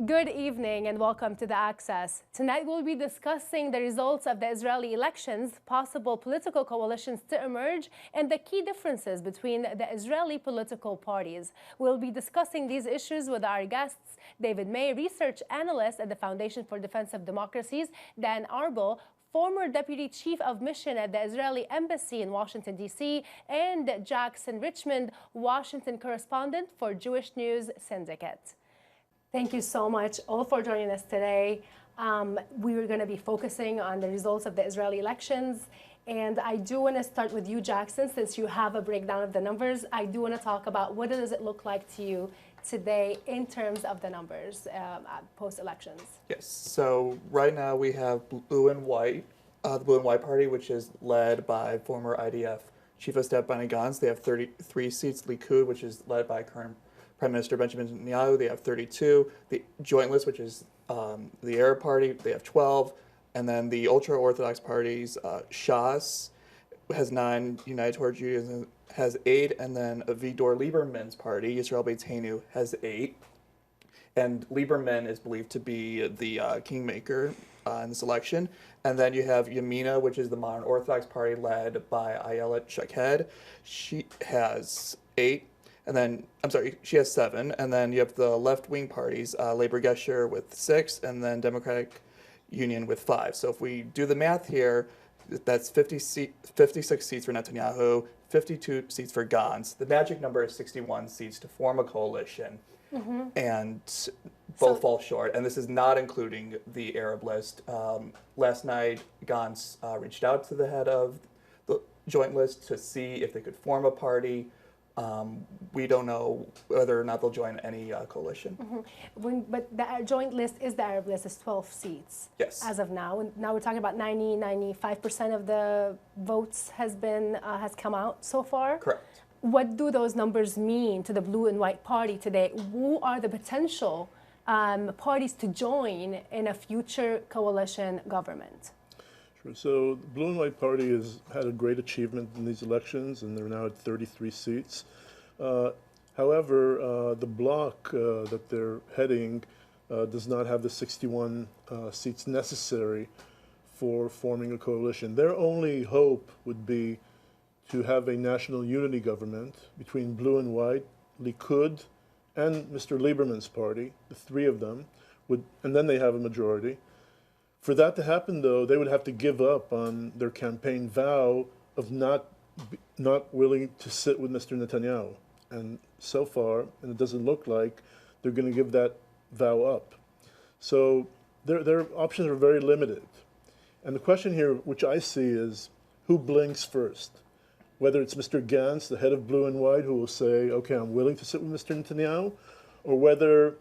Good evening and welcome to The Access. Tonight we'll be discussing the results of the Israeli elections, possible political coalitions to emerge, and the key differences between the Israeli political parties. We'll be discussing these issues with our guests, David May, research analyst at the Foundation for Defense Democracies, Dan Arbell, former Deputy Chief of Mission at the Israeli Embassy in Washington, D.C., and Jackson Richman, Washington Correspondent for Jewish News Syndicate. Thank you so much all for joining us today. We are going to be focusing on the results of the Israeli elections. And I do want to start with you, Jackson, since you have a breakdown of the numbers. I do want to talk about what does it look like to you today in terms of the numbers post-elections. Yes, so right now we have Blue and White, the Blue and White Party, which is led by former IDF Chief of Staff Benny Gantz. They have 33 seats. Likud, which is led by current Prime Minister Benjamin Netanyahu, they have 32. The Joint List, which is the Arab Party, they have 12. And then the ultra-Orthodox parties, Shas has 9, United Toward Judaism has 8, and then Avigdor Lieberman's party, Yisrael Beitenu, has 8. And Lieberman is believed to be the kingmaker in this election. And then you have Yamina, which is the modern Orthodox party led by Ayelet Shaked. She has 8. And then, she has 7. And then you have the left-wing parties, Labor Gesher with 6, and then Democratic Union with 5. So if we do the math here, that's 56 seats for Netanyahu, 52 seats for Gantz. The magic number is 61 seats to form a coalition. Mm-hmm. And both fall short. And this is not including the Arab list. Last night, Gantz reached out to the head of the Joint List to see if they could form a party. We don't know whether or not they'll join any coalition. Mm-hmm. But the Joint List is the Arab list is 12 seats. Yes. As of now. And now we're talking about 95% of the votes has come out so far. Correct. What do those numbers mean to the Blue and White Party today? Who are the potential parties to join in a future coalition government? Sure. So the Blue and White Party has had a great achievement in these elections, and they're now at 33 seats. However, the bloc that they're heading does not have the 61 seats necessary for forming a coalition. Their only hope would be to have a national unity government between Blue and White, Likud, and Mr. Lieberman's party. The three of them would, and then they have a majority. For that to happen, though, they would have to give up on their campaign vow of not willing to sit with Mr. Netanyahu. And so far, and it doesn't look like they're going to give that vow up. So their options are very limited. And the question here, which I see, is who blinks first? Whether it's Mr. Gantz, the head of Blue and White, who will say, okay, I'm willing to sit with Mr. Netanyahu, or whether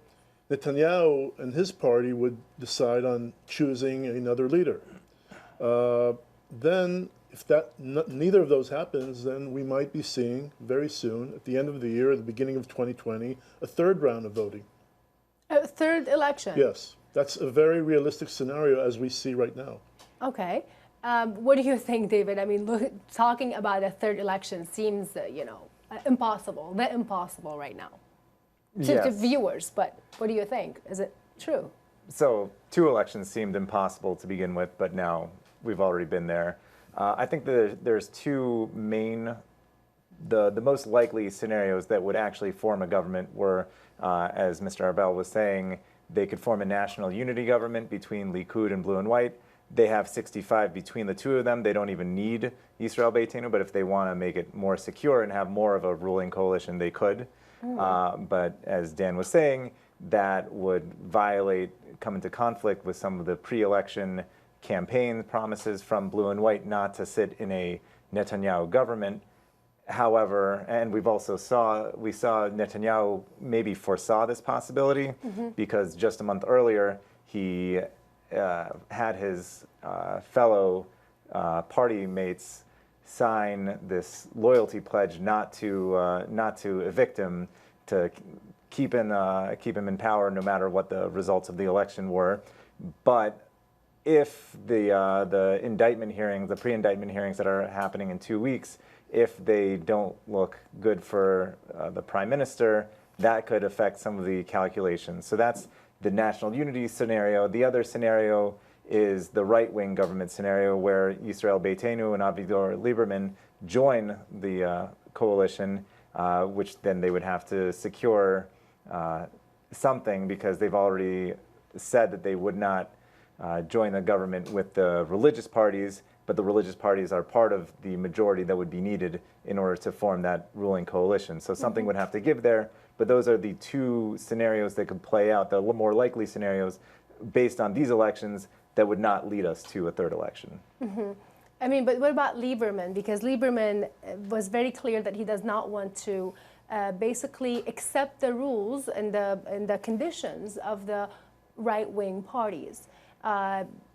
Netanyahu and his party would decide on choosing another leader. Then, if neither of those happens, then we might be seeing very soon, at the end of the year, at the beginning of 2020, a third round of voting. A third election? Yes. That's a very realistic scenario as we see right now. Okay. What do you think, David? I mean, talking about a third election seems, impossible, the impossible right now. To viewers, but what do you think? Is it true? So 2 elections seemed impossible to begin with, but now we've already been there. I think there's 2 main, the most likely scenarios that would actually form a government were, as Mr. Arbell was saying, they could form a national unity government between Likud and Blue and White. They have 65 between the 2 of them. They don't even need Yisrael Beitenu, but if they want to make it more secure and have more of a ruling coalition, they could. But as Dan was saying, that would come into conflict with some of the pre-election campaign promises from Blue and White not to sit in a Netanyahu government. However, and we saw Netanyahu maybe foresaw this possibility because just a month earlier he had his fellow party mates sign this loyalty pledge not to evict him, to keep him in power no matter what the results of the election were. But if the indictment hearings, the pre-indictment hearings that are happening in 2 weeks, if they don't look good for the prime minister, that could affect some of the calculations. So that's the national unity scenario. The other scenario is the right-wing government scenario where Yisrael Beitenu and Avigdor Lieberman join the coalition, which then they would have to secure something because they've already said that they would not join the government with the religious parties, but the religious parties are part of the majority that would be needed in order to form that ruling coalition. So something would have to give there, but those are the two scenarios that could play out, the more likely scenarios based on these elections that would not lead us to a third election. I mean, but what about Lieberman? Because Lieberman was very clear that he does not want to basically accept the rules and the conditions of the right-wing parties.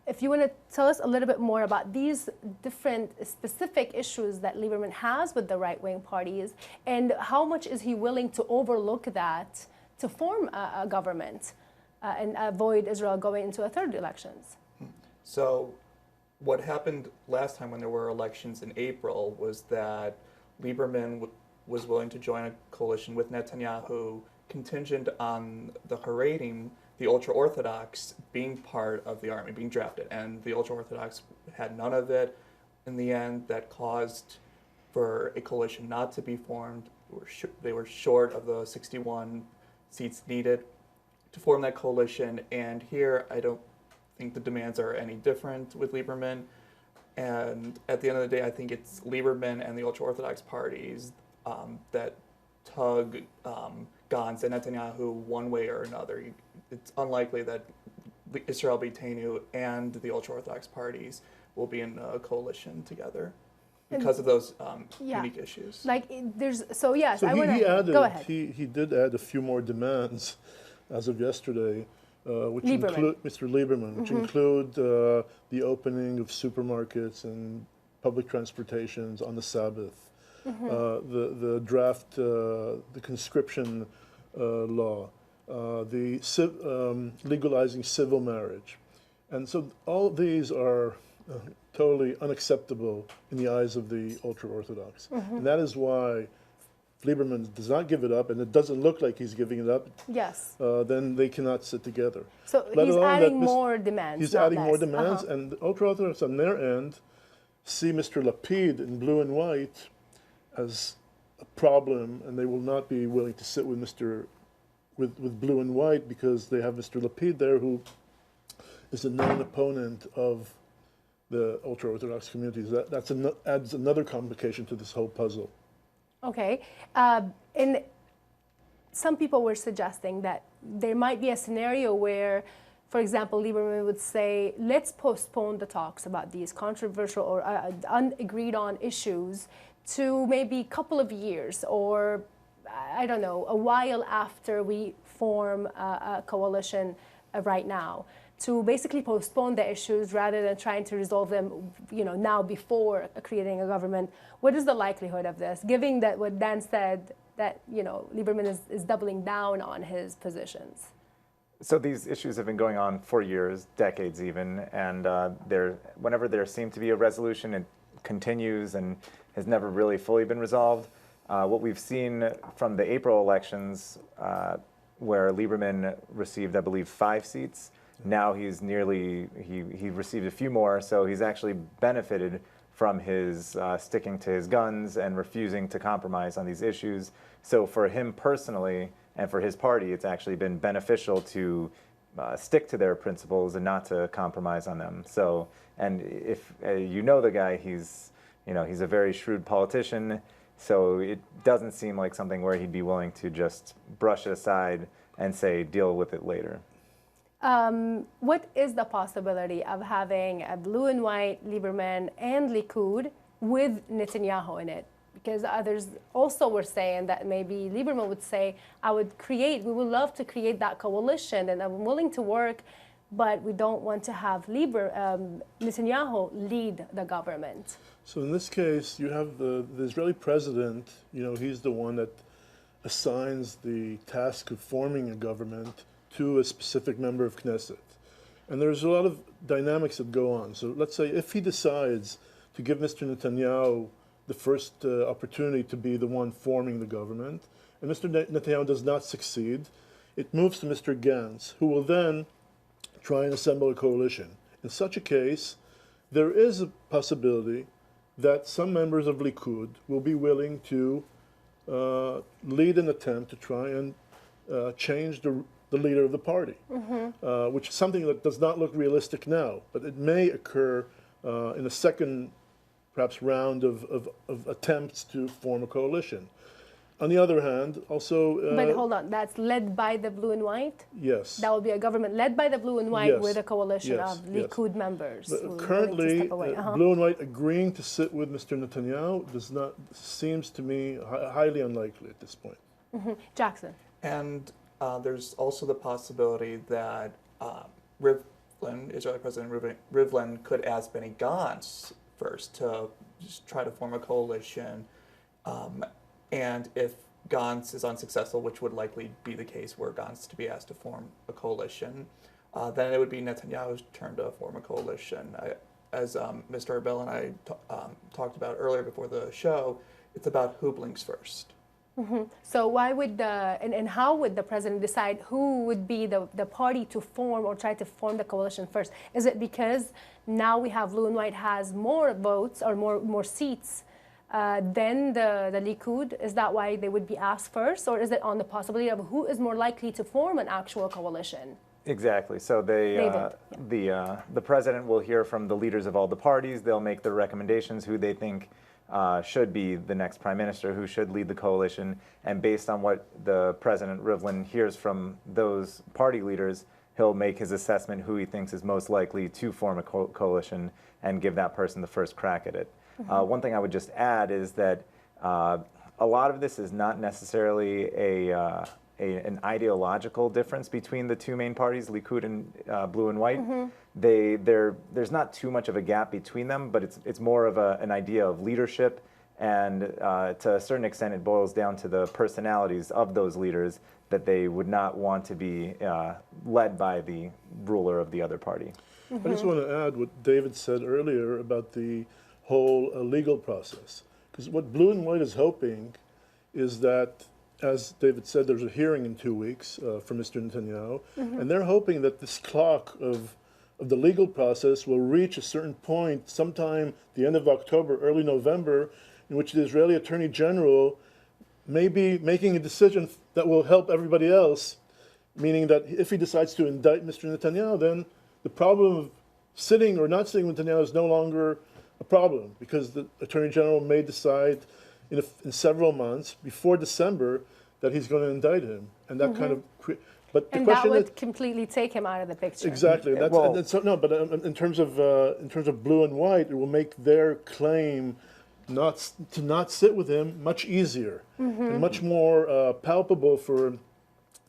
If you want to tell us a little bit more about these different specific issues that Lieberman has with the right-wing parties, and how much is he willing to overlook that to form a government and avoid Israel going into a third elections? So what happened last time when there were elections in April was that Lieberman was willing to join a coalition with Netanyahu contingent on the Haredim, the ultra-Orthodox, being part of the army, being drafted. And the ultra-Orthodox had none of it. In the end, that caused for a coalition not to be formed. They were short of the 61 seats needed to form that coalition. And here, I don't think the demands are any different with Lieberman. And at the end of the day, I think it's Lieberman and the ultra-Orthodox parties that tug Gantz and Netanyahu one way or another. It's unlikely that Israel Beitenu and the ultra-Orthodox parties will be in a coalition together because of those unique issues. Like so yes, so I want to go ahead. He did add a few more demands as of yesterday, which Lieberman. include Mr. Lieberman, which include the opening of supermarkets and public transportations on the Sabbath, the draft, the conscription law, legalizing civil marriage. And so all of these are totally unacceptable in the eyes of the ultra-Orthodox. And that is why if Lieberman does not give it up, and it doesn't look like he's giving it up, Yes. then they cannot sit together. So he's adding more demands. He's not adding less. more demands, and the ultra-Orthodox on their end see Mr. Lapid in blue and white as a problem, and they will not be willing to sit with with blue and white because they have Mr. Lapid there, who is a known opponent of the ultra-Orthodox communities. That adds another complication to this whole puzzle. Okay. And some people were suggesting that there might be a scenario where, for example, Lieberman would say, let's postpone the talks about these controversial or unagreed on issues to maybe a couple of years, or I don't know, a while after we form a coalition right now, to basically postpone the issues rather than trying to resolve them, now before creating a government. What is the likelihood of this, given that what Dan said, that Lieberman is doubling down on his positions? So these issues have been going on for years, decades even, and whenever there seems to be a resolution, it continues and has never really fully been resolved. What we've seen from the April elections, where Lieberman received, I believe, 5 seats, now he received a few more, so he's actually benefited from his sticking to his guns and refusing to compromise on these issues. So for him personally and for his party, it's actually been beneficial to stick to their principles and not to compromise on them. So, and if the guy, he's a very shrewd politician, so it doesn't seem like something where he'd be willing to just brush it aside and say, deal with it later. What is the possibility of having a blue and white Lieberman and Likud with Netanyahu in it? Because others also were saying that maybe Lieberman would say, we would love to create that coalition and I'm willing to work, but we don't want to have Netanyahu lead the government. So in this case, you have the Israeli president, he's the one that assigns the task of forming a government to a specific member of Knesset. And there's a lot of dynamics that go on. So let's say if he decides to give Mr. Netanyahu the first opportunity to be the one forming the government, and Mr. Netanyahu does not succeed, it moves to Mr. Gantz, who will then try and assemble a coalition. In such a case, there is a possibility that some members of Likud will be willing to lead an attempt to try and change the leader of the party, which is something that does not look realistic now, but it may occur in a second, perhaps, round of attempts to form a coalition. On the other hand, also... but hold on, that's led by the blue and white? Yes. That will be a government led by the blue and white Yes. with a coalition Yes. of Likud members. But who are willing to currently, step away. blue and white agreeing to sit with Mr. Netanyahu seems to me highly unlikely at this point. Jackson. And there's also the possibility that Rivlin, Israeli President Rivlin, could ask Benny Gantz first to just try to form a coalition. And if Gantz is unsuccessful, which would likely be the case were Gantz to be asked to form a coalition, then it would be Netanyahu's turn to form a coalition. As Mr. Arbell and I talked about earlier before the show, it's about who blinks first. So why would and how would the president decide who would be the party to form or try to form the coalition first? Is it because now we have blue and white has more votes or more seats than the Likud? Is that why they would be asked first? Or is it on the possibility of who is more likely to form an actual coalition? Exactly. So the president will hear from the leaders of all the parties. They'll make their recommendations, who they think should be the next prime minister, who should lead the coalition. And based on what the President Rivlin hears from those party leaders, he'll make his assessment who he thinks is most likely to form a coalition and give that person the first crack at it. One thing I would just add is that a lot of this is not necessarily an ideological difference between the two main parties, Likud and blue and white. There's not too much of a gap between them, but it's more of an idea of leadership, and to a certain extent it boils down to the personalities of those leaders, that they would not want to be led by the ruler of the other party. I just want to add what David said earlier about the whole legal process. Because what blue and white is hoping is that, as David said, there's a hearing in 2 weeks for Mr. Netanyahu, and they're hoping that this clock of the legal process will reach a certain point sometime the end of October, early November, in which the Israeli Attorney General may be making a decision that will help everybody else, meaning that if he decides to indict Mr. Netanyahu, then the problem of sitting or not sitting with Netanyahu is no longer a problem, because the Attorney General may decide in several months before December that he's going to indict him, and that kind of. But the And question that would is, completely take him out of the picture. exactly. That's, Well- and so, no, but in terms of blue and white, it will make their claim to not sit with him much easier and much more palpable for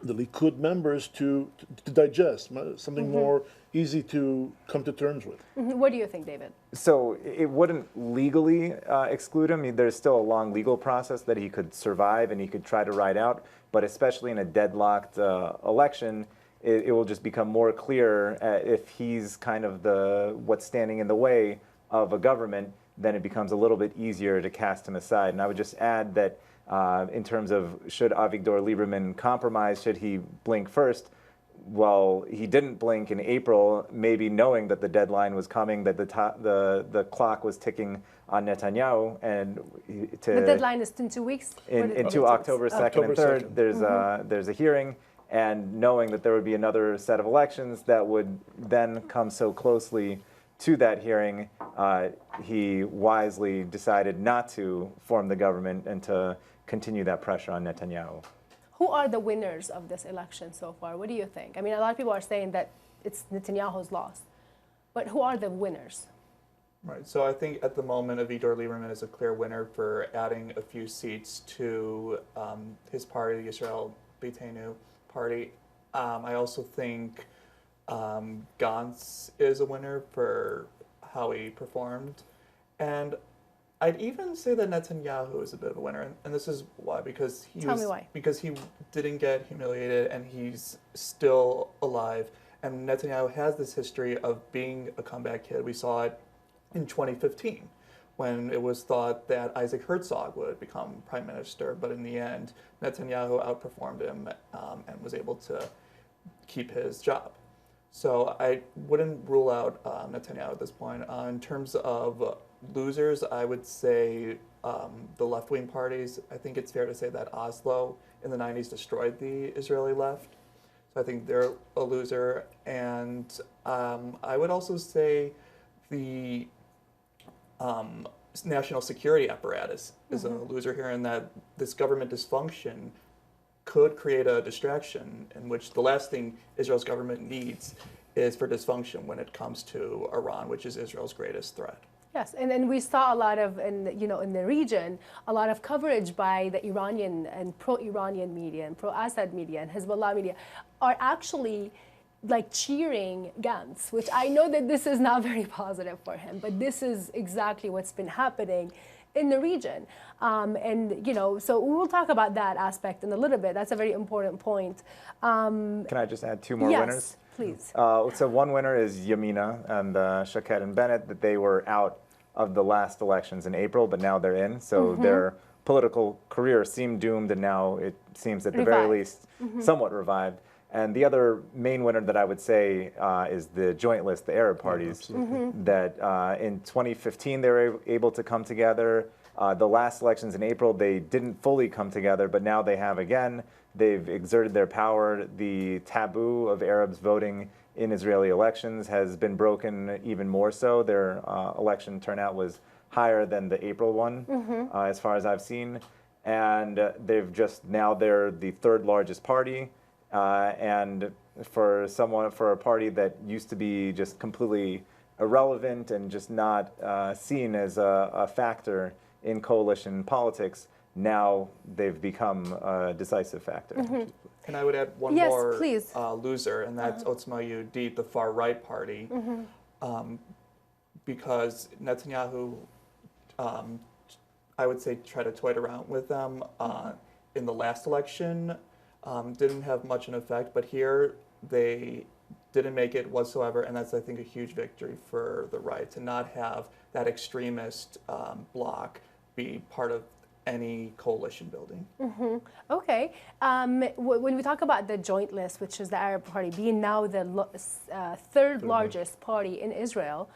the Likud members to digest, something more easy to come to terms with. What do you think, David? So it wouldn't legally exclude him. I mean, there's still a long legal process that he could survive and he could try to ride out. But especially in a deadlocked election, it will just become more clear if he's kind of what's standing in the way of a government, then it becomes a little bit easier to cast him aside. And I would just add that in terms of should Avigdor Lieberman compromise, should he blink first? Well, he didn't blink in April, maybe knowing that the deadline was coming, that the clock was ticking on Netanyahu, and The deadline is in 2 weeks? into October 2nd October and 3rd. 2nd. There's a hearing, and knowing that there would be another set of elections that would then come so closely to that hearing, he wisely decided not to form the government and to continue that pressure on Netanyahu. Who are the winners of this election so far? What do you think? I mean, a lot of people are saying that it's Netanyahu's loss. But who are the winners? Right. So I think at the moment, Avigdor Lieberman is a clear winner for adding a few seats to his party, the Israel Beitenu party. I also think Gantz is a winner for how he performed. And I'd even say that Netanyahu is a bit of a winner, and this is why, because Tell me why. Because he didn't get humiliated, and he's still alive. And Netanyahu has this history of being a comeback kid. We saw it in 2015, when it was thought that Isaac Herzog would become prime minister, but in the end, Netanyahu outperformed him and was able to keep his job. So I wouldn't rule out Netanyahu at this point. In terms of losers, I would say the left-wing parties. I think it's fair to say that Oslo in the 90s destroyed the Israeli left. So I think they're a loser. And I would also say the national security apparatus is a loser here, in that this government dysfunction could create a distraction in which the last thing Israel's government needs is for dysfunction when it comes to Iran, which is Israel's greatest threat. Yes, and we saw a lot of, in the region, a lot of coverage by the Iranian and pro-Iranian media and pro-Assad media and Hezbollah media are actually like cheering Gantz, which I know that this is not very positive for him, but this is exactly what's been happening in the region. So we will talk about that aspect in a little bit. That's a very important point. Can I just add two more winners? Yes, please. So one winner is Yamina and Shaked and Bennett, that they were out of the last elections in April, but now they're in. So their political career seemed doomed, and now it seems at the very least somewhat revived. And the other main winner that I would say is the joint list, the Arab parties, that in 2015 they were able to come together. The last elections in April, they didn't fully come together, but now they have again. They've exerted their power. The taboo of Arabs voting in Israeli elections has been broken even more so. Their election turnout was higher than the April one, as far as I've seen. And they're the third largest party. And for a party that used to be just completely irrelevant and just not seen as a factor in coalition politics, now they've become a decisive factor. And I would add one Yes, more please. loser, and that's Otzma Yehudit, the far-right party, because Netanyahu, I would say, tried to toy around with them in the last election. Didn't have much an effect, but here they didn't make it whatsoever, and that's, I think, a huge victory for the right to not have that extremist bloc be part of any coalition building. Okay. When we talk about the joint list, which is the Arab Party, being now the third largest party in Israel,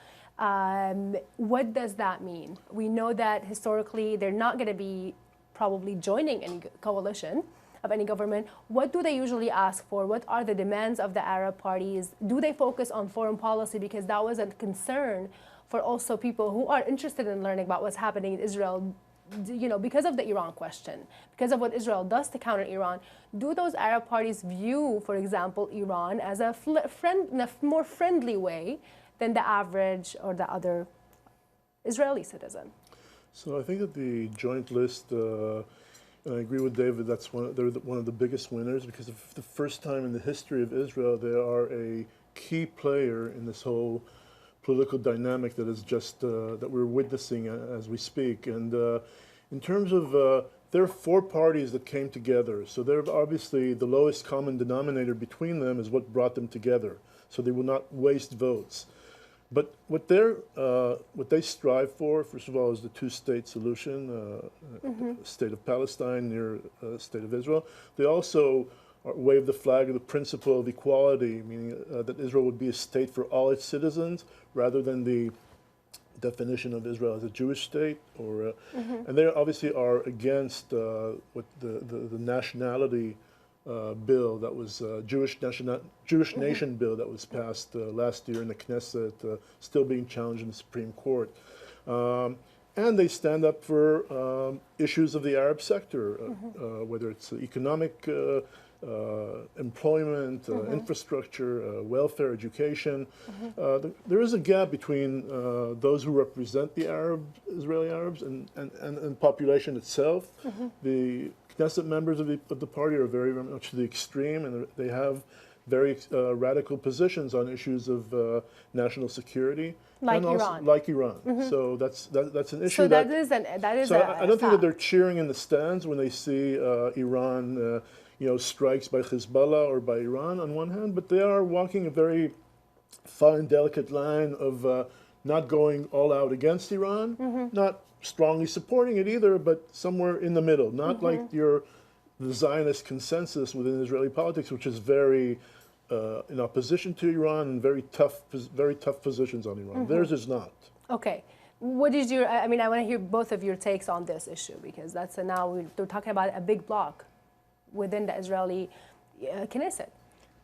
what does that mean? We know that historically they're not going to be probably joining any coalition of any government. What do they usually ask for? What are the demands of the Arab parties? Do they focus on foreign policy? Because that was a concern for also people who are interested in learning about what's happening in Israel, because of the Iran question, because of what Israel does to counter Iran. Do those Arab parties view, for example, Iran as a in a more friendly way than the average or the other Israeli citizen? So I think that the joint list, and I agree with David, they're one of the biggest winners, because for the first time in the history of Israel, they are a key player in this whole political dynamic that is just that we're witnessing as we speak. And in terms of there are four parties that came together, so they're obviously the lowest common denominator between them is what brought them together. So they will not waste votes. But what they strive for, first of all, is the two-state solution, state of Palestine near state of Israel. They also wave the flag of the principle of equality, meaning that Israel would be a state for all its citizens, rather than the definition of Israel as a Jewish state. And they obviously are against what the nationality bill that was Jewish nation bill that was passed last year in the Knesset, still being challenged in the Supreme Court. And they stand up for issues of the Arab sector, whether it's economic employment, infrastructure, welfare, education. There is a gap between those who represent the Israeli Arabs and population itself. The Knesset members of the party are very, very much to the extreme, and they have very radical positions on issues of national security. Like and also, Iran. Like Iran. So that's an issue. So that is I don't think that they're cheering in the stands when they see Iran, strikes by Hezbollah or by Iran on one hand, but they are walking a very fine, delicate line of not going all out against Iran, not strongly supporting it either, but somewhere in the middle, not like the Zionist consensus within Israeli politics, which is very in opposition to Iran and very tough positions on Iran. Theirs is not. Okay. What is your, I mean, I want to hear both of your takes on this issue, because that's now we're talking about a big bloc within the Israeli Knesset.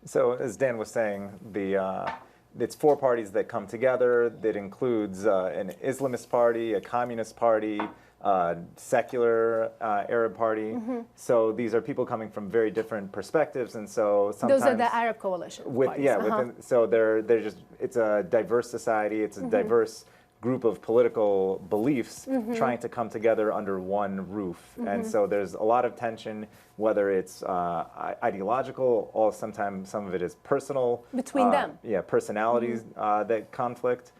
So as Dan was saying, it's four parties that come together. That includes an Islamist party, a communist party, secular Arab party. So these are people coming from very different perspectives, and so sometimes those are the Arab coalition parties. So they're just, it's a diverse society. It's a diverse group of political beliefs trying to come together under one roof. And so there's a lot of tension, whether it's ideological, or sometimes some of it is personal. Between them. Yeah, personalities that conflict.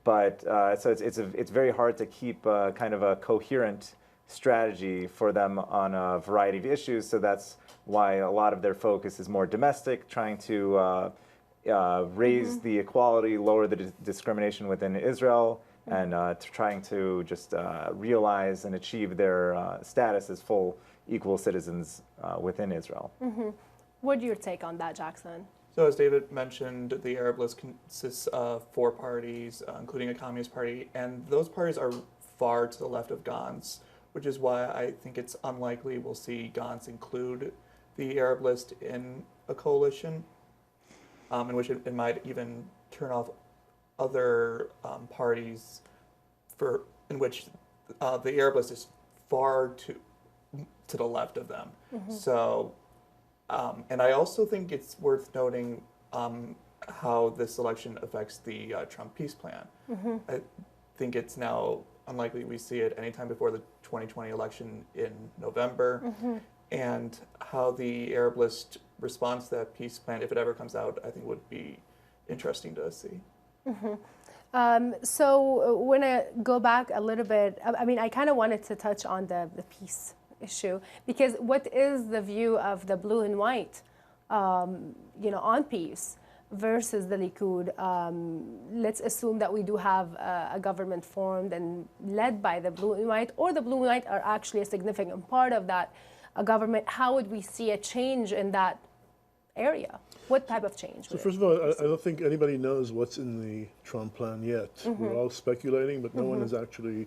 But so it's very hard to keep kind of a coherent strategy for them on a variety of issues. So that's why a lot of their focus is more domestic, trying to raise the equality, lower the discrimination within Israel, and trying to just realize and achieve their status as full equal citizens within Israel. What's your take on that, Jackson? So as David mentioned, the Arab list consists of four parties, including a communist party, and those parties are far to the left of Gantz, which is why I think it's unlikely we'll see Gantz include the Arab list in a coalition, in which it might even turn off other parties in which the Arab list is far to the left of them. So, and I also think it's worth noting how this election affects the Trump peace plan. I think it's now unlikely we see it anytime before the 2020 election in November, and how the Arab list responds to that peace plan, if it ever comes out, I think would be interesting to see. So when I go back a little bit, I mean, I kind of wanted to touch on the peace issue, because what is the view of the blue and white, on peace versus the Likud? Let's assume that we do have a government formed and led by the blue and white, or the blue and white are actually a significant part of that government. How would we see a change in that area? What type of change? So first of all, I don't think anybody knows what's in the Trump plan yet. We're all speculating, but no one has actually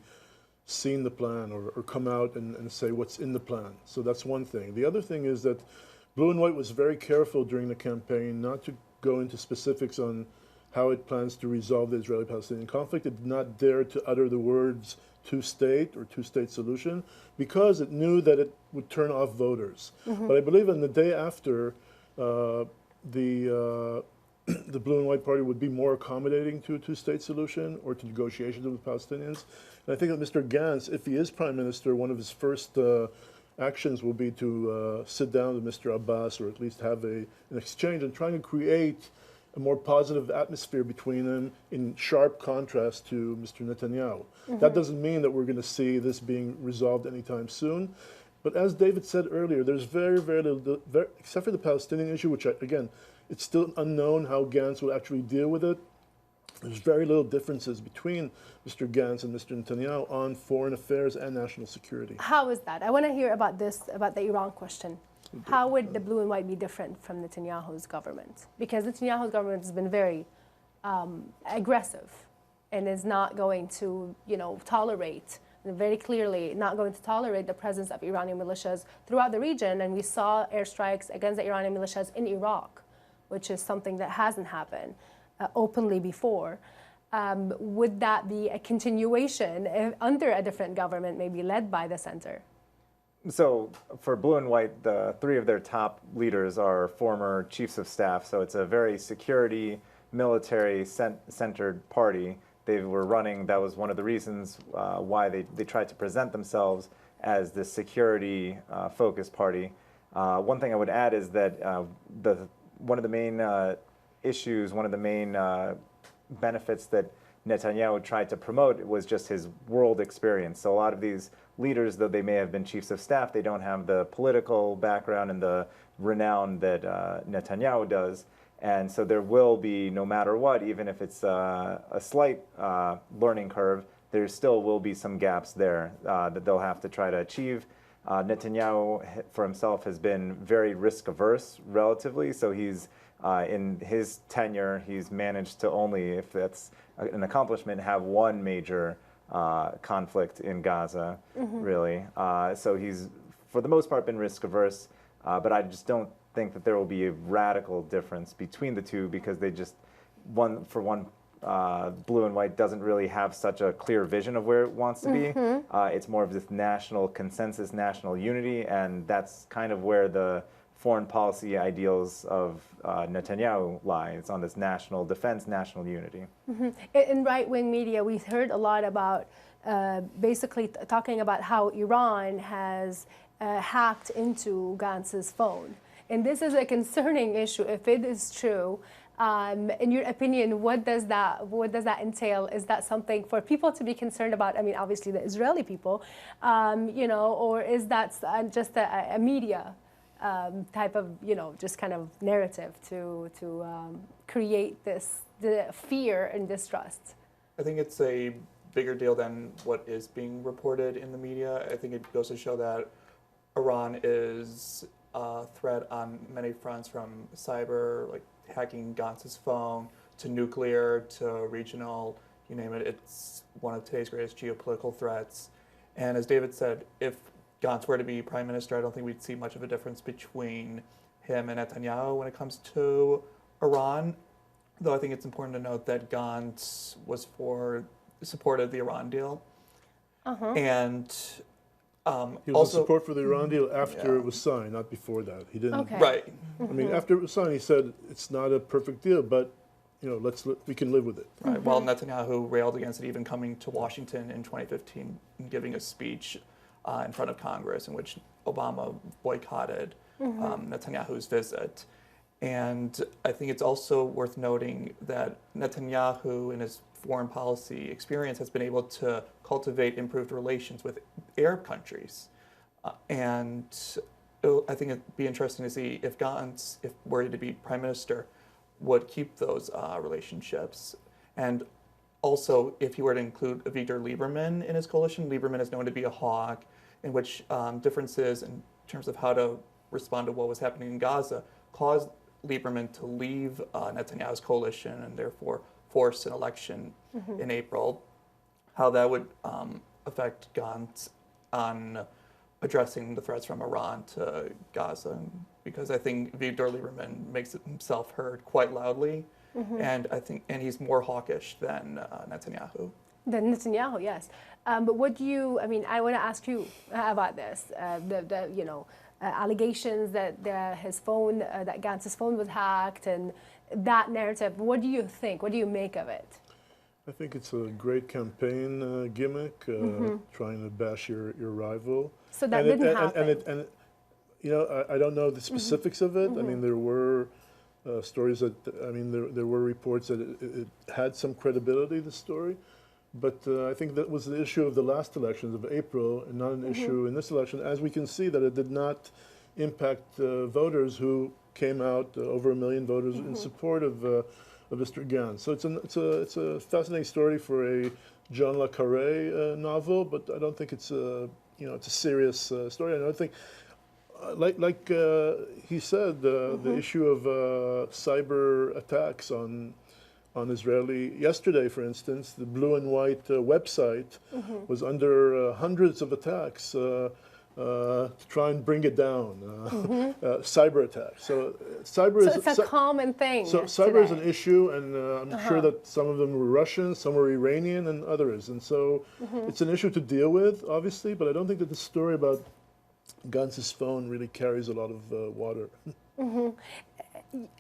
seen the plan or come out and say what's in the plan. So that's one thing. The other thing is that Blue and White was very careful during the campaign not to go into specifics on how it plans to resolve the Israeli-Palestinian conflict. It did not dare to utter the words two-state or two-state solution, because it knew that it would turn off voters. But I believe on the day after, the Blue and White Party would be more accommodating to a two-state solution or to negotiations with Palestinians. And I think that Mr. Gantz, if he is prime minister, one of his first actions will be to sit down with Mr. Abbas, or at least have an exchange, and trying to create a more positive atmosphere between them, in sharp contrast to Mr. Netanyahu. That doesn't mean that we're going to see this being resolved anytime soon. But as David said earlier, there's very little, except for the Palestinian issue, which, again, it's still unknown how Gantz will actually deal with it. There's very little differences between Mr. Gantz and Mr. Netanyahu on foreign affairs and national security. How is that? I want to hear about this, about the Iran question. How would the blue and white be different from Netanyahu's government? Because Netanyahu's government has been very aggressive and is not going to, tolerate, very clearly not going to tolerate the presence of Iranian militias throughout the region. And we saw airstrikes against the Iranian militias in Iraq, which is something that hasn't happened openly before. Would that be a continuation under a different government, maybe led by the center? So for Blue and White, the three of their top leaders are former chiefs of staff. So it's a very security, military centered party. They were running, that was one of the reasons why they tried to present themselves as the security focused party. One thing I would add is that one of the main issues, one of the main benefits that Netanyahu tried to promote was just his world experience. So a lot of these leaders, though they may have been chiefs of staff, they don't have the political background and the renown that Netanyahu does. And so there will be, no matter what, even if it's a slight learning curve, there still will be some gaps there that they'll have to try to achieve. Netanyahu, for himself, has been very risk-averse, relatively. So he's, in his tenure, he's managed to only, if that's an accomplishment, have one major conflict in Gaza, really. So he's, for the most part, been risk-averse. But I just don't think that there will be a radical difference between the two, because they just, blue and white doesn't really have such a clear vision of where it wants to be. It's more of this national consensus, national unity, and that's kind of where the foreign policy ideals of Netanyahu lie. It's on this national defense, national unity. In right-wing media, we've heard a lot about basically talking about how Iran has hacked into Gantz's phone. And this is a concerning issue if it is true. In your opinion, what does that entail? Is that something for people to be concerned about? I mean, obviously the Israeli people, you know, or is that just a media type of, you know, just kind of narrative to create the fear and distrust? I think it's a bigger deal than what is being reported in the media. I think it goes to show that Iran is a threat on many fronts, from cyber, like hacking Gantz's phone, to nuclear, to regional, you name it. It's one of today's greatest geopolitical threats. And as David said, if Gantz were to be prime minister, I don't think we'd see much of a difference between him and Netanyahu when it comes to Iran. Though I think it's important to note that Gantz supported the Iran deal. And He was also in support for the Iran deal after it was signed, not before that. He didn't. Okay. Right. I mean, after it was signed, he said it's not a perfect deal, but you know, we can live with it. Right. While Netanyahu railed against it, even coming to Washington in 2015 and giving a speech in front of Congress in which Obama boycotted Netanyahu's visit. And I think it's also worth noting that Netanyahu, in his foreign policy experience, has been able to cultivate improved relations with Arab countries. And I think it'd be interesting to see if Gantz, if were to be prime minister, would keep those relationships. And also, if he were to include Avigdor Lieberman in his coalition, Lieberman is known to be a hawk, in which differences in terms of how to respond to what was happening in Gaza caused Lieberman to leave Netanyahu's coalition and therefore force an election in April. How that would affect Gantz on addressing the threats from Iran to Gaza, because I think Avigdor Lieberman makes himself heard quite loudly, and he's more hawkish than Netanyahu. Than Netanyahu, yes. But what do you? I mean, I want to ask you about this. Allegations that his phone, that Gantz's phone was hacked, and that narrative. What do you think? What do you make of it? I think it's a great campaign gimmick, trying to bash your rival. So that didn't happen. And you know, I don't know the specifics of it. I mean, there were stories that, I mean, there were reports that it had some credibility, the story. But I think that was the issue of the last elections of April, and not an issue in this election, as we can see that it did not impact voters who came out, over 1 million voters in support of Mr. Gantz. So it's a fascinating story for a John le Carré novel, but I don't think it's it's a serious story. I don't think, like he said, the issue of cyber attacks on Israeli. Yesterday, for instance, the Blue and White website was under hundreds of attacks to try and bring it down, cyber attacks. So it's a common thing. So cyber is an issue, and I'm sure that some of them were Russian, some were Iranian, and others. And so it's an issue to deal with, obviously, but I don't think that the story about Gantz's phone really carries a lot of water.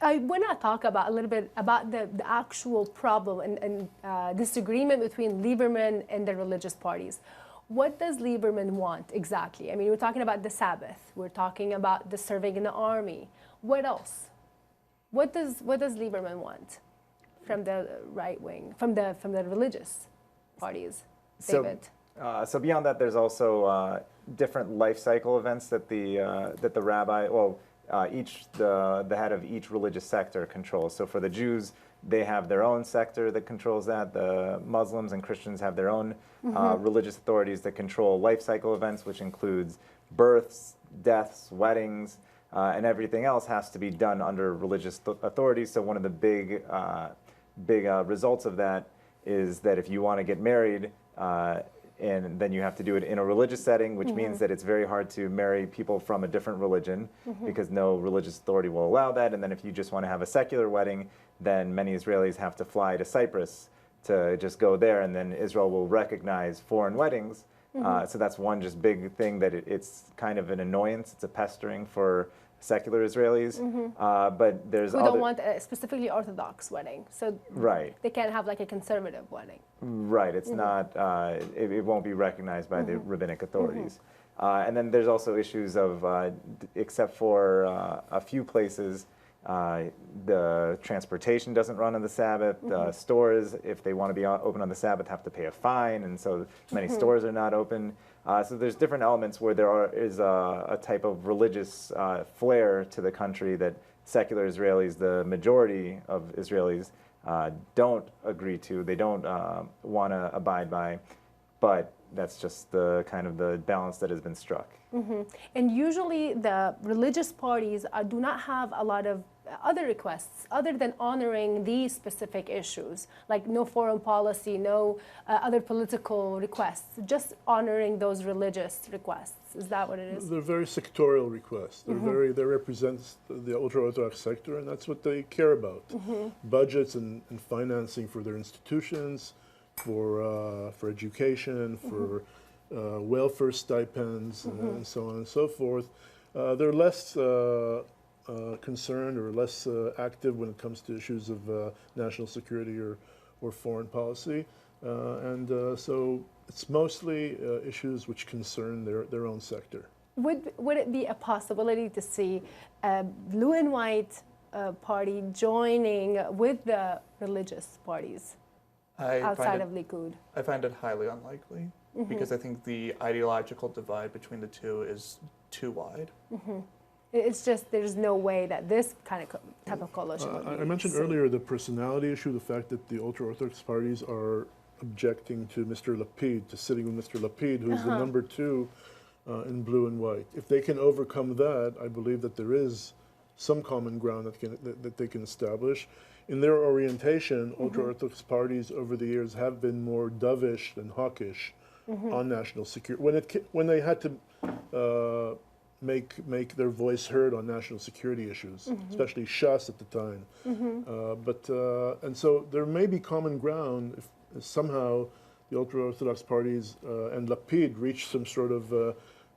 I want to talk a little bit about the actual problem and disagreement between Lieberman and the religious parties. What does Lieberman want exactly? I mean, we're talking about the Sabbath. We're talking about the serving in the army. What else? What does Lieberman want from the right wing, from the religious parties, David? So beyond that, there's also different life cycle events that the rabbi, well, the head of each religious sector controls. So for the Jews, they have their own sector that controls that. The Muslims and Christians have their own religious authorities that control life cycle events, which includes births, deaths, weddings, and everything else has to be done under religious authorities. So one of the big results of that is that if you want to get married, and then you have to do it in a religious setting, which means that it's very hard to marry people from a different religion because no religious authority will allow that. And then if you just want to have a secular wedding, then many Israelis have to fly to Cyprus to just go there, and then Israel will recognize foreign weddings. So that's one just big thing that it's kind of an annoyance. It's a pestering for secular Israelis, but there's who other, don't want a specifically Orthodox wedding, so they can't have like a conservative wedding. Right, it's not. It won't be recognized by the rabbinic authorities, and then there's also issues of, except for a few places, the transportation doesn't run on the Sabbath. Stores, if they want to be open on the Sabbath, have to pay a fine, and so many stores are not open. So there's different elements where there is a type of religious flair to the country that secular Israelis, the majority of Israelis, don't agree to. They don't want to abide by, but that's just the kind of the balance that has been struck. And usually the religious parties do not have a lot of other requests other than honoring these specific issues, like no foreign policy, no other political requests, just honoring those religious requests. Is that what it is? They're very sectorial requests. They represent the ultra-Orthodox sector, and that's what they care about. Budgets and financing for their institutions, for education, for welfare stipends, and so on and so forth. They're less concerned or less active when it comes to issues of national security or foreign policy. So it's mostly issues which concern their own sector. Would it be a possibility to see a blue and white party joining with the religious parties outside of Likud? I find it highly unlikely because I think the ideological divide between the two is too wide. It's just there's no way that this kind of type of coalition would be I mentioned earlier the personality issue, the fact that the ultra-Orthodox parties are objecting to Mr. Lapid, to sitting with Mr. Lapid, who's the number 2 in blue and white. If they can overcome that, I believe that there is some common ground that they can establish. In their orientation, ultra-Orthodox parties over the years have been more dovish than hawkish on national security. When they had to make their voice heard on national security issues, especially Shas at the time. And so there may be common ground if somehow the ultra-Orthodox parties and Lapid reach some sort of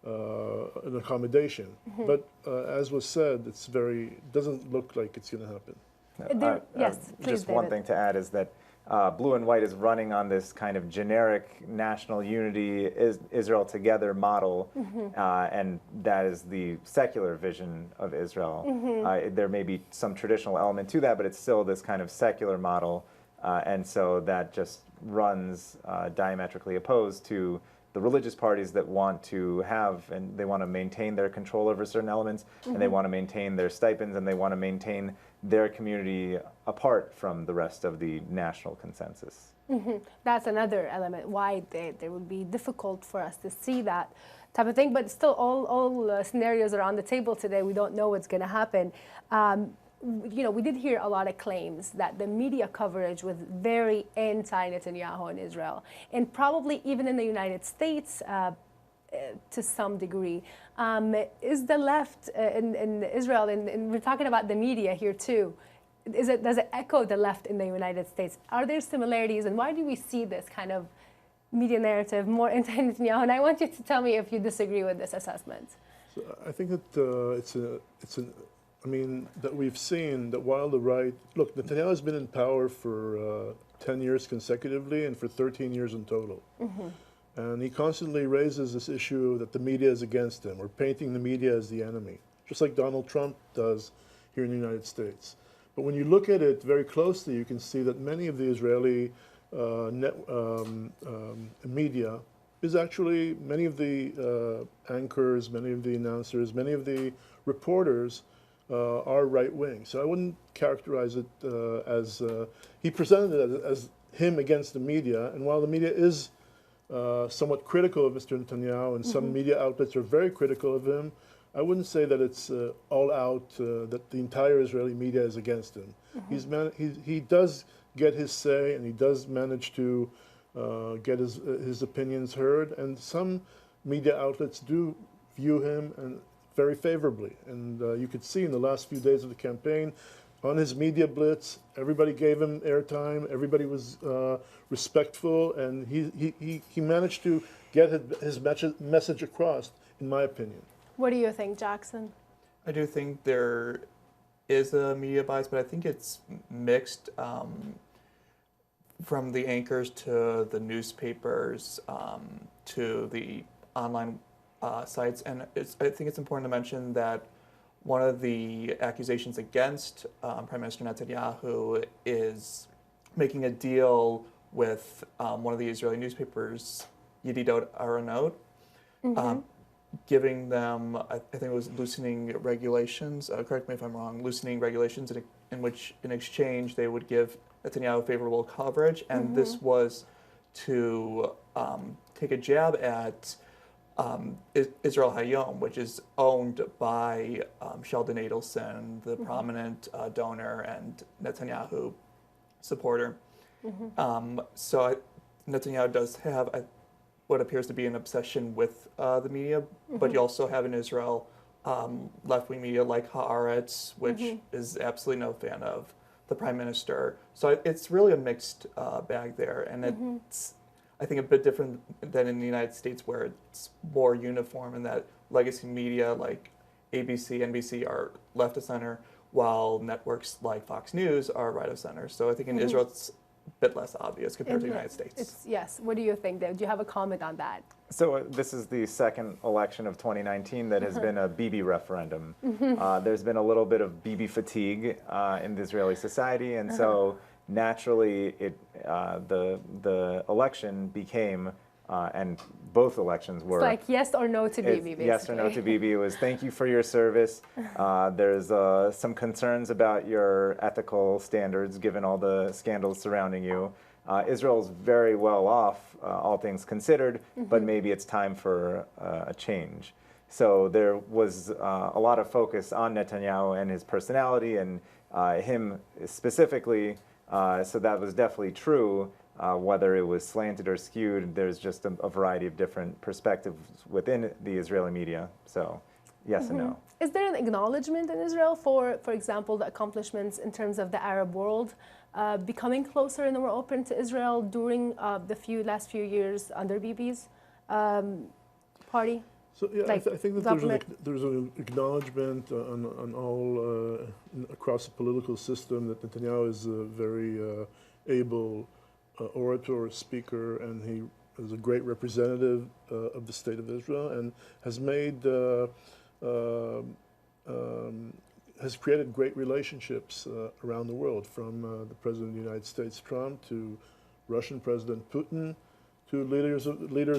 an accommodation. But as was said, it doesn't look like it's going to happen. Yes, please, just one thing to add is that blue and white is running on this kind of generic national unity, Israel together model, and that is the secular vision of Israel. There may be some traditional element to that, but it's still this kind of secular model, and so that just runs diametrically opposed to the religious parties that want to have, and they want to maintain their control over certain elements, and they want to maintain their stipends, and they want to maintain their community apart from the rest of the national consensus. That's another element why they would be difficult for us to see that type of thing. But still, all scenarios are on the table today. We don't know what's going to happen. We did hear a lot of claims that the media coverage was very anti-Netanyahu in Israel, and probably even in the United States to some degree. Is the left in Israel, and we're talking about the media here too, does it echo the left in the United States? Are there similarities, and why do we see this kind of media narrative more anti-Netanyahu? And I want you to tell me if you disagree with this assessment. So I think that that we've seen that while the right, look, Netanyahu has been in power for 10 years consecutively and for 13 years in total. And he constantly raises this issue that the media is against him, or painting the media as the enemy, just like Donald Trump does here in the United States. But when you look at it very closely, you can see that many of the Israeli media is actually, many of the anchors, many of the announcers, many of the reporters are right wing. So I wouldn't characterize it as he presented it as him against the media. And while the media is somewhat critical of Mr. Netanyahu, and some media outlets are very critical of him, I wouldn't say that it's all out, that the entire Israeli media is against him. He does get his say, and he does manage to get his opinions heard, and some media outlets do view him very favorably. And you could see in the last few days of the campaign, on his media blitz, everybody gave him airtime, everybody was respectful, and he managed to get his message across, in my opinion. What do you think, Jackson? I do think there is a media bias, but I think it's mixed from the anchors to the newspapers to the online sites. And I think it's important to mention that one of the accusations against Prime Minister Netanyahu is making a deal with one of the Israeli newspapers, Yedidot Aharonot, giving them, I think it was loosening regulations, correct me if I'm wrong, loosening regulations in which in exchange they would give Netanyahu favorable coverage. And this was to take a jab at Israel Hayom, which is owned by Sheldon Adelson, the prominent donor and Netanyahu supporter. So Netanyahu does have what appears to be an obsession with the media, but you also have in Israel left-wing media like Haaretz, which is absolutely no fan of the prime minister. So it's really a mixed bag there, and it's, I think, a bit different than in the United States, where it's more uniform in that legacy media like ABC, NBC are left of center, while networks like Fox News are right of center. So I think in Israel it's a bit less obvious compared to the United States. Yes. What do you think, Dave? Do you have a comment on that? So this is the second election of 2019 that has been a Bibi referendum. There's been a little bit of Bibi fatigue in the Israeli society, and so naturally the election became, and both elections were. It's like yes or no to Bibi, basically. Yes or no to Bibi. It was thank you for your service. There's some concerns about your ethical standards given all the scandals surrounding you. Israel's very well off, all things considered, but maybe it's time for a change. So there was a lot of focus on Netanyahu and his personality and him specifically. So that was definitely true. Whether it was slanted or skewed, there's just a variety of different perspectives within the Israeli media. So yes and no. Is there an acknowledgement in Israel for example, the accomplishments in terms of the Arab world becoming closer and more open to Israel during the last few years under Bibi's party? So yeah, like I think that there's an acknowledgement on all across the political system that Netanyahu is a very able orator, speaker, and he is a great representative of the state of Israel, and has made has created great relationships around the world, from the President of the United States, Trump, to Russian President Putin, to leaders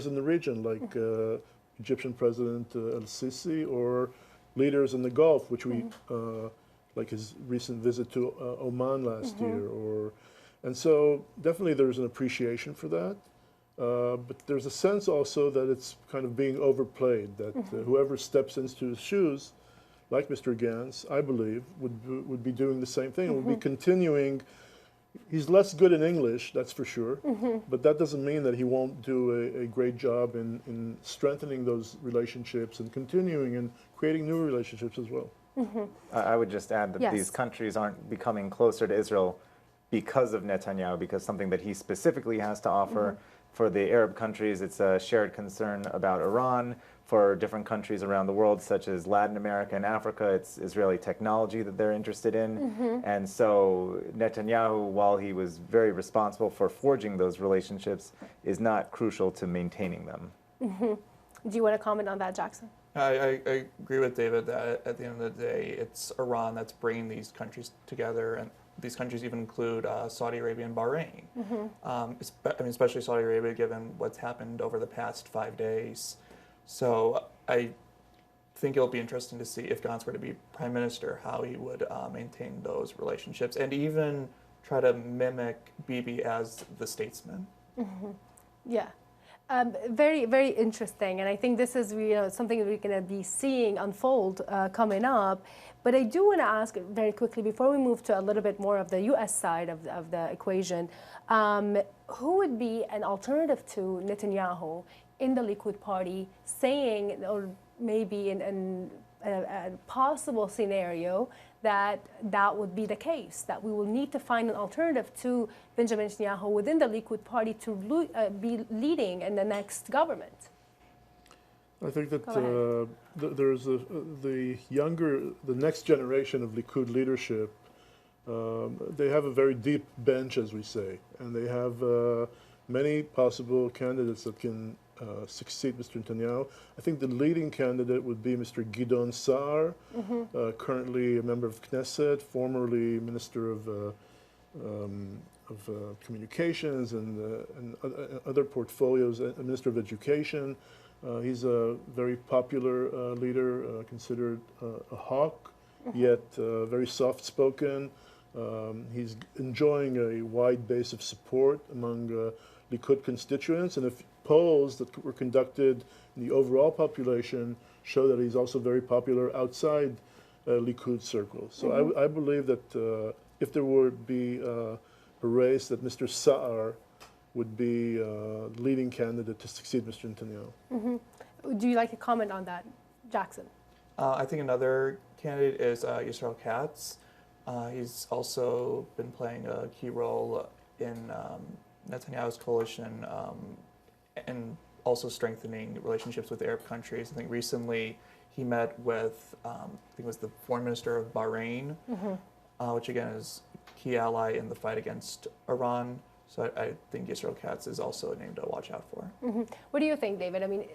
in the region like Egyptian President al-Sisi, or leaders in the Gulf, which we like his recent visit to Oman last year, and so definitely there's an appreciation for that. But there's a sense also that it's kind of being overplayed, that whoever steps into his shoes, like Mr. Gantz, I believe, would be doing the same thing, would be continuing. He's less good in English, that's for sure, but that doesn't mean that he won't do a great job in strengthening those relationships and continuing and creating new relationships as well. I would just add that these countries aren't becoming closer to Israel because of Netanyahu, because something that he specifically has to offer. For the Arab countries, it's a shared concern about Iran. For different countries around the world, such as Latin America and Africa, it's Israeli technology that they're interested in. And so Netanyahu, while he was very responsible for forging those relationships, is not crucial to maintaining them. Do you want to comment on that, Jackson? I agree with David that at the end of the day, it's Iran that's bringing these countries together, and these countries even include Saudi Arabia and Bahrain. I mean, especially Saudi Arabia, given what's happened over the past 5 days. So I think it'll be interesting to see if Gantz were to be prime minister, how he would maintain those relationships and even try to mimic Bibi as the statesman. Yeah. Very, very interesting, and I think this is something that we're going to be seeing unfold coming up. But I do want to ask very quickly, before we move to a little bit more of the U.S. side of the equation, who would be an alternative to Netanyahu in the Likud party, saying, or maybe in a possible scenario, that would be the case, that we will need to find an alternative to Benjamin Netanyahu within the Likud party to be leading in the next government? I think that there's the next generation of Likud leadership, they have a very deep bench, as we say, and they have many possible candidates that can succeed Mr. Netanyahu. I think the leading candidate would be Mr. Gidon Saar, currently a member of Knesset, formerly Minister of Communications and other portfolios, Minister of Education. He's a very popular leader, considered a hawk, yet very soft-spoken. He's enjoying a wide base of support among Likud constituents, and if polls that were conducted in the overall population show that he's also very popular outside Likud circles. So I believe that if there would be a race, that Mr. Saar would be leading candidate to succeed Mr. Netanyahu. Do you like to comment on that, Jackson? I think another candidate is Yisrael Katz. He's also been playing a key role in Netanyahu's coalition and also strengthening relationships with Arab countries. I think recently he met with, I think it was the foreign minister of Bahrain, which again is a key ally in the fight against Iran. So I think Yisrael Katz is also a name to watch out for. What do you think, David? I mean,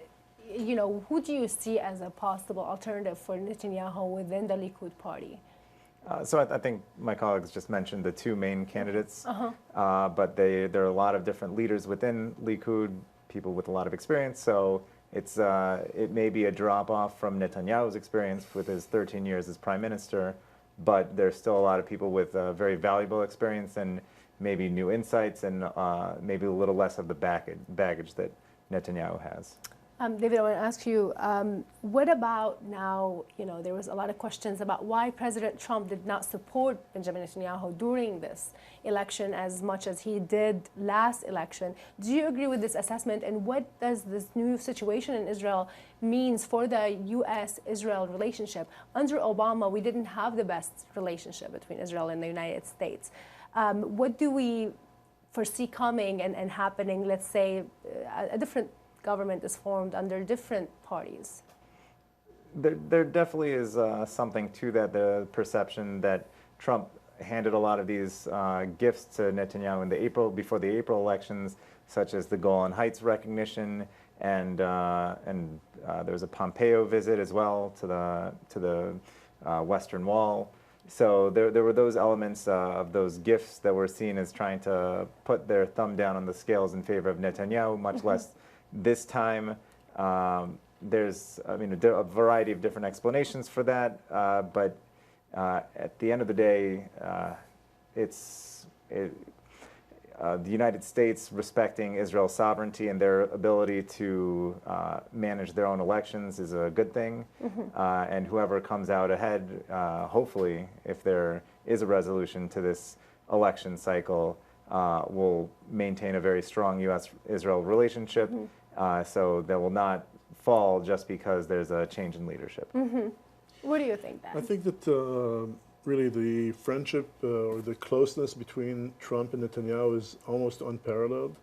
who do you see as a possible alternative for Netanyahu within the Likud party? So I think my colleagues just mentioned the two main candidates, but there are a lot of different leaders within Likud, people with a lot of experience. So it may be a drop off from Netanyahu's experience with his 13 years as prime minister, but there's still a lot of people with very valuable experience and maybe new insights and maybe a little less of the baggage that Netanyahu has. David, I want to ask you, what about now, there was a lot of questions about why President Trump did not support Benjamin Netanyahu during this election as much as he did last election. Do you agree with this assessment, and what does this new situation in Israel means for the U.S.-Israel relationship? Under Obama, we didn't have the best relationship between Israel and the United States. What do we foresee coming and happening, let's say, a different government is formed under different parties? There definitely is something to that, the perception that Trump handed a lot of these gifts to Netanyahu before the April elections, such as the Golan Heights recognition, and there was a Pompeo visit as well to the Western Wall. So there were those elements of those gifts that were seen as trying to put their thumb down on the scales in favor of Netanyahu, much less this time. There's, a variety of different explanations for that, but at the end of the day, the United States respecting Israel's sovereignty and their ability to manage their own elections is a good thing. And whoever comes out ahead, hopefully, if there is a resolution to this election cycle, will maintain a very strong U.S.-Israel relationship. So that will not fall just because there's a change in leadership. What do you think, Dan? I think that really the friendship or the closeness between Trump and Netanyahu is almost unparalleled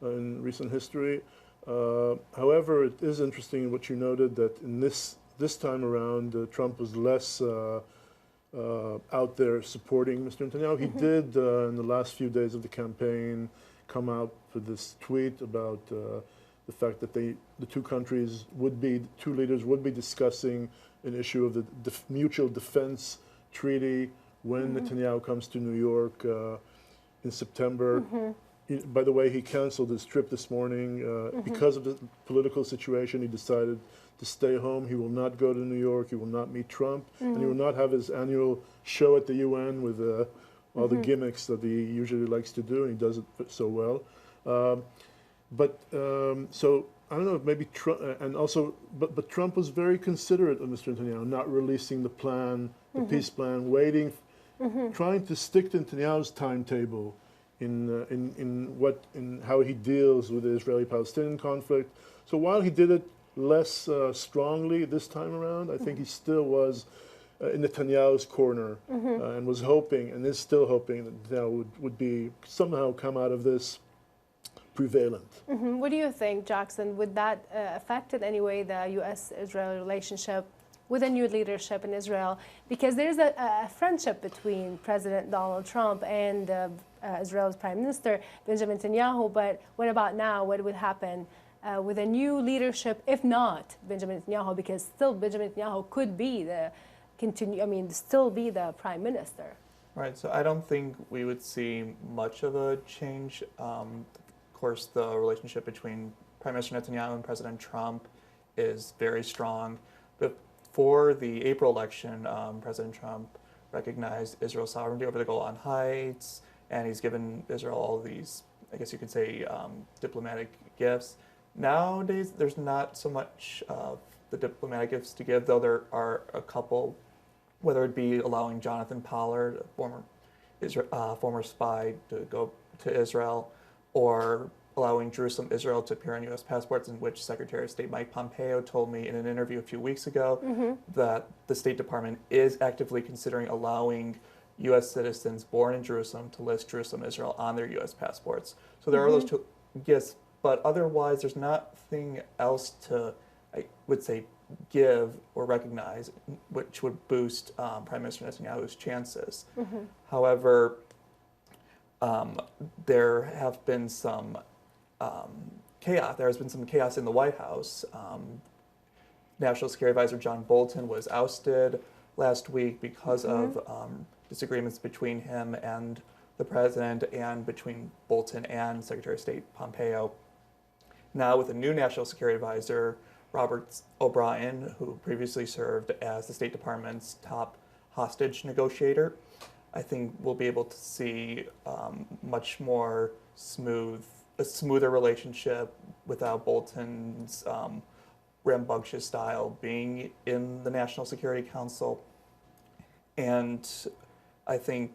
in recent history. However, it is interesting what you noted, that in this time around, Trump was less out there supporting Mr. Netanyahu. He did, in the last few days of the campaign, come out with this tweet about the fact that the two leaders would be discussing an issue of the mutual defense treaty when Netanyahu comes to New York in September. By the way, he canceled his trip this morning because of the political situation. He decided to stay home. He will not go to New York. He will not meet Trump, and he will not have his annual show at the UN with all the gimmicks that he usually likes to do, and he does it so well. So I don't know, maybe Trump, and also, but Trump was very considerate of Mr. Netanyahu, not releasing the plan, the peace plan, waiting, trying to stick to Netanyahu's timetable in how he deals with the Israeli-Palestinian conflict. So while he did it less strongly this time around, I think he still was in Netanyahu's corner and was hoping, and is still hoping, that Netanyahu would be somehow come out of this prevalent. What do you think, Jackson? Would that affect in any way the U.S.-Israel relationship with a new leadership in Israel? Because there's a friendship between President Donald Trump and Israel's Prime Minister, Benjamin Netanyahu. But what about now? What would happen with a new leadership, if not Benjamin Netanyahu? Because still Benjamin Netanyahu could be still be the Prime Minister. Right, so I don't think we would see much of a change. Of course, the relationship between Prime Minister Netanyahu and President Trump is very strong. But for the April election, President Trump recognized Israel's sovereignty over the Golan Heights, and he's given Israel all these, I guess you could say, diplomatic gifts. Nowadays, there's not so much of the diplomatic gifts to give, though there are a couple, whether it be allowing Jonathan Pollard, a former spy, to go to Israel, or allowing Jerusalem, Israel to appear on U.S. passports, in which Secretary of State Mike Pompeo told me in an interview a few weeks ago that the State Department is actively considering allowing U.S. citizens born in Jerusalem to list Jerusalem, Israel on their U.S. passports. So there are those two gifts, but otherwise there's nothing else to, I would say, give or recognize which would boost Prime Minister Netanyahu's chances. However, there have been some chaos. There has been some chaos in the White House. National Security Advisor John Bolton was ousted last week because of disagreements between him and the president, and between Bolton and Secretary of State Pompeo. Now, with a new National Security Advisor, Robert O'Brien, who previously served as the State Department's top hostage negotiator, I think we'll be able to see much more a smoother relationship without Bolton's rambunctious style being in the National Security Council. And I think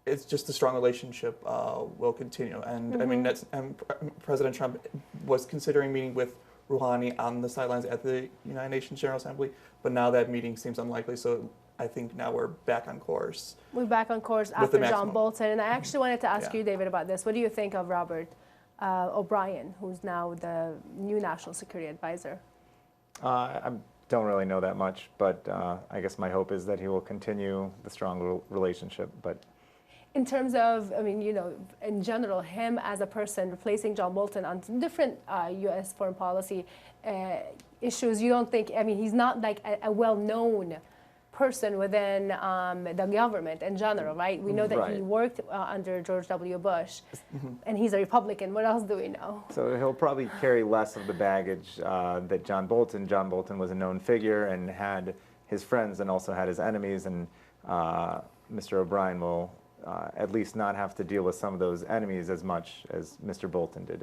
it's just a strong relationship will continue. And I mean, President Trump was considering meeting with Rouhani on the sidelines at the United Nations General Assembly, but now that meeting seems unlikely. So I think now we're back on course. We're back on course after John Bolton. And I actually wanted to ask you, David, about this. What do you think of Robert O'Brien, who's now the new National Security Advisor? I don't really know that much, but I guess my hope is that he will continue the strong relationship. But in terms of, I mean, in general, him as a person replacing John Bolton on some different U.S. foreign policy issues, you don't think, I mean, he's not like a well-known person within the government in general, right? We know that he worked under George W. Bush, and he's a Republican. What else do we know? So he'll probably carry less of the baggage that John Bolton. John Bolton was a known figure and had his friends and also had his enemies, and Mr. O'Brien will at least not have to deal with some of those enemies as much as Mr. Bolton did.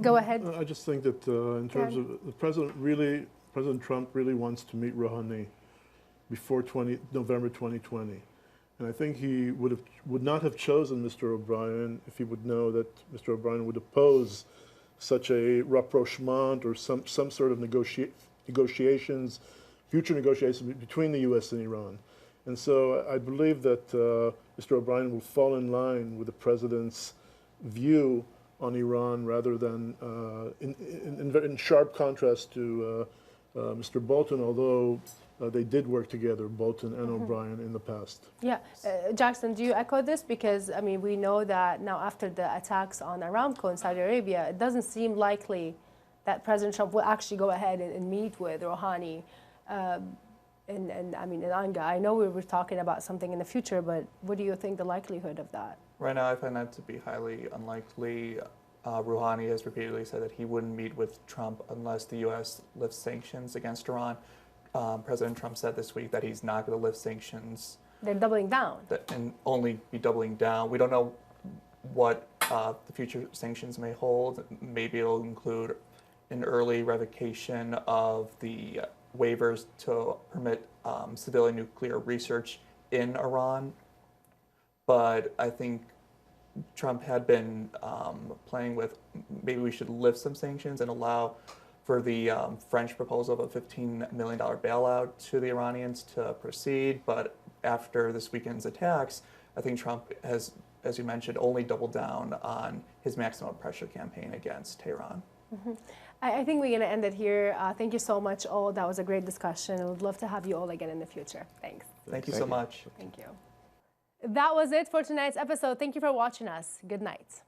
Go ahead. I just think that in terms of the President Trump really wants to meet Rouhani before November 2020. And I think he would not have chosen Mr. O'Brien if he would know that Mr. O'Brien would oppose such a rapprochement or some sort of negotiations, future negotiations between the U.S. and Iran. And so I believe that Mr. O'Brien will fall in line with the President's view on Iran, rather than in sharp contrast to Mr. Bolton, although they did work together, Bolton and O'Brien, in the past. Yeah. Jackson, do you echo this? Because, I mean, we know that now after the attacks on Aramco in Saudi Arabia, it doesn't seem likely that President Trump will actually go ahead and meet with Rouhani in Anga. I know we were talking about something in the future, but what do you think the likelihood of that? Right now, I find that to be highly unlikely. Rouhani has repeatedly said that he wouldn't meet with Trump unless the U.S. lifts sanctions against Iran. President Trump said this week that he's not going to lift sanctions. They're doubling down. And only be doubling down. We don't know what the future sanctions may hold. Maybe it'll include an early revocation of the waivers to permit civilian nuclear research in Iran. But I think Trump had been playing with maybe we should lift some sanctions and allow for the French proposal of a $15 million bailout to the Iranians to proceed. But after this weekend's attacks, I think Trump has, as you mentioned, only doubled down on his maximum pressure campaign against Tehran. Mm-hmm. I think we're going to end it here. Thank you so much, all. That was a great discussion. I would love to have you all again in the future. Thanks. Thank you so much. Thank you. That was it for tonight's episode. Thank you for watching us. Good night.